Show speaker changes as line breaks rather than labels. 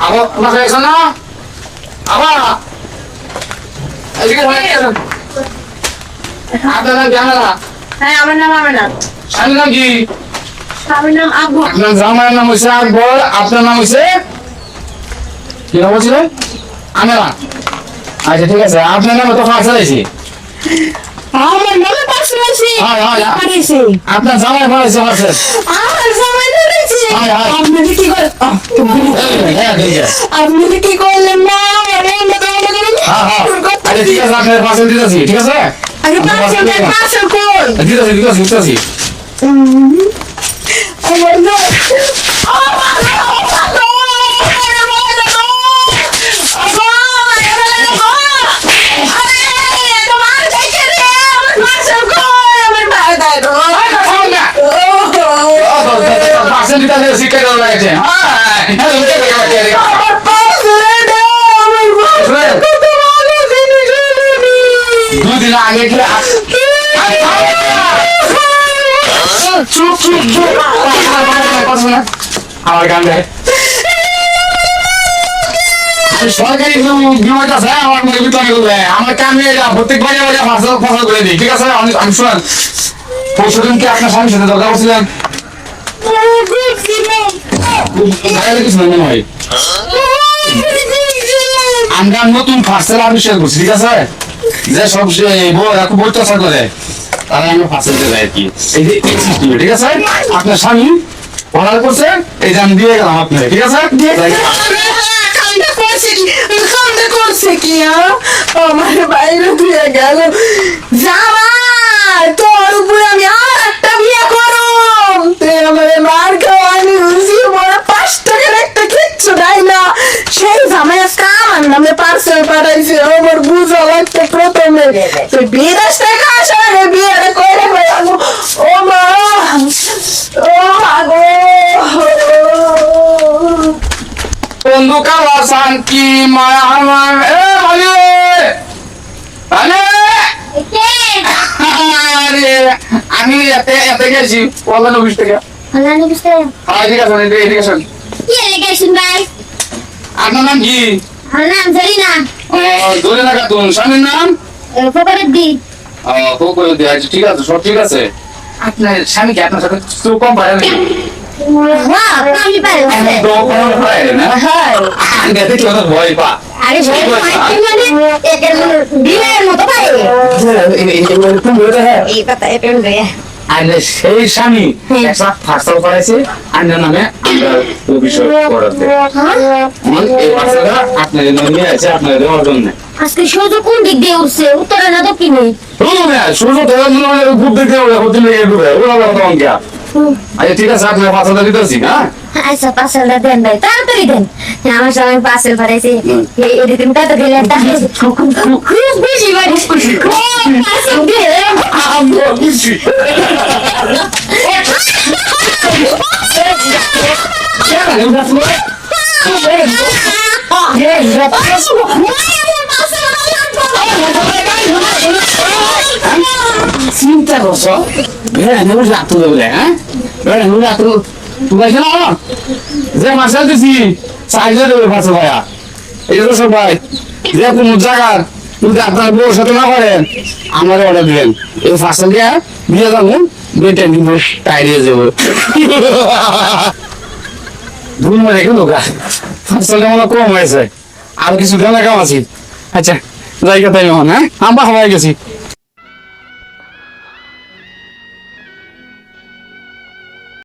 আবার মাথায় এসো না আবার এদিকে আপনার নাম জানা না?
হ্যাঁ আমার নাম আমেনা।
স্বামীর নাম কি?
স্বামীর নাম আকবর।
আপনার জামাইয়ের নাম হচ্ছে আকবর, আপনার নাম হচ্ছে কি নাম বলছিলেন? আমেনা। আচ্ছা ঠিক আছে, আপনার নামে তো ফাঁসা হয়েছে।
আমার নামে পার্সেল আছে। পাঠিয়েছে।
আপনার জামাই বানাইছে ফাঁসে।
আমার জামাই ধরেছে।
হায় হায়।
আপনি কি করে
হ্যাঁ ঠিক আছে।
আপনি কি করলেন না? আরে না তো না করেন।
হ্যাঁ হ্যাঁ আচ্ছা ঠিক আছে, আপনার পার্সেল দিতেছি, ঠিক আছে?
আরে পার্সেল কোন?
দিতেছি।
আমার না
পার্সেল দিতেছি, শিক্ষা দেওয়া লাগছে। দুদিন আগে চুপ চুপ চুপ আমার গান গায় সরকারি বিমানটা আছে আমার মনে বিতরণ করবে আমার কামে প্রত্যেক বাজে বাজে ফসল ফসল করে দিই, ঠিক আছে? আমি শুনেন পরশু দিন কি আপনার স্বামীর সাথে দরকার করছিলেন? কিছু মনে হয় আমরা নতুন পার্সেল আবিষ্কার করছি, ঠিক আছে? যে সব খুব অত্যাচার করে তারা আমরা পার্সেল দিয়ে দেয় আর কি। এই যে ঠিক আছে, আপনার স্বামী অর্ডার করছে, এই যে আমি দিয়ে গেলাম আপনার, ঠিক আছে?
করছে কি আমার বাইরে ধুয়ে গেল জামাই তোর উপরে আমি আর একটা বিয়ে করুম তুই আমার মার খাওয়ানি উজি বড় 5 টাকার একটা কিচ্ছু নাই না সেই জামাই আজকে আমার নামে পার্সেল পাঠাইছে আমার বুঝা লাগতো প্রথমে তুই বিদেশ থেকে আসা বিয়েটা করে ফেলাম ও মা ও গো
বন্ধু কালা শান্তি মায়া আমার আমি এতে এতে গেছি 15-20 টাকা। হ্যাঁ ঠিক আছে, ঠিক আছে। আপনার নাম কি? ধরে না কাতুন। স্বামীর নাম? আচ্ছা ঠিক আছে, সব ঠিক আছে। আপনার স্বামী কি আপনার সাথে কম পারে না? ভয় পা সেই স্বামী একটা ফার্সেল করাইছে আপনার নামে, আমরা বিষয় করাতে এই পার্সেলটা আপনার নিয়ে আছে আপনার দেওয়ার জন্য।
আজকে সূর্য কোন দিক দিয়ে উঠছে, উত্তরে না দক্ষিণে?
সূর্য খুব দেখতে হতে লেগে ডুবে ওরা তখন কে। আচ্ছা ঠিক আছে, আপনার পার্সেলটা দিতেছি। হ্যাঁ
আচ্ছা পার্সেলটা দেন ভাই, তাড়াতাড়ি দেন। আমার সবাই পার্সেল পাঠাইছে, এরকম কত দিলেন? খুব বেশি ভাই, পার্সেল দিয়ে
চিন্তা করছো ভেড়া নেবো রাখতে দেবে? হ্যাঁ ভেড়া নেবো রাখতে তুই না যে মাসে দিছি চাইলে দেবে পাশে ভাইয়া। এই তো সবাই যে কোনো জায়গার যদি আপনার বউর সাথে না করেন আমার অর্ডার দিলেন, এই ফার্সেল দিয়ে দিয়ে যাবো দুইটা নিব টাইরিয়ে যাবো ধুল মেরে গেল গা। ফার্সেলটা মনে কম হয়েছে, আর কিছু গানা কাম আছি। আচ্ছা জায়গা তাই এখন। হ্যাঁ আমরা হয়ে গেছি।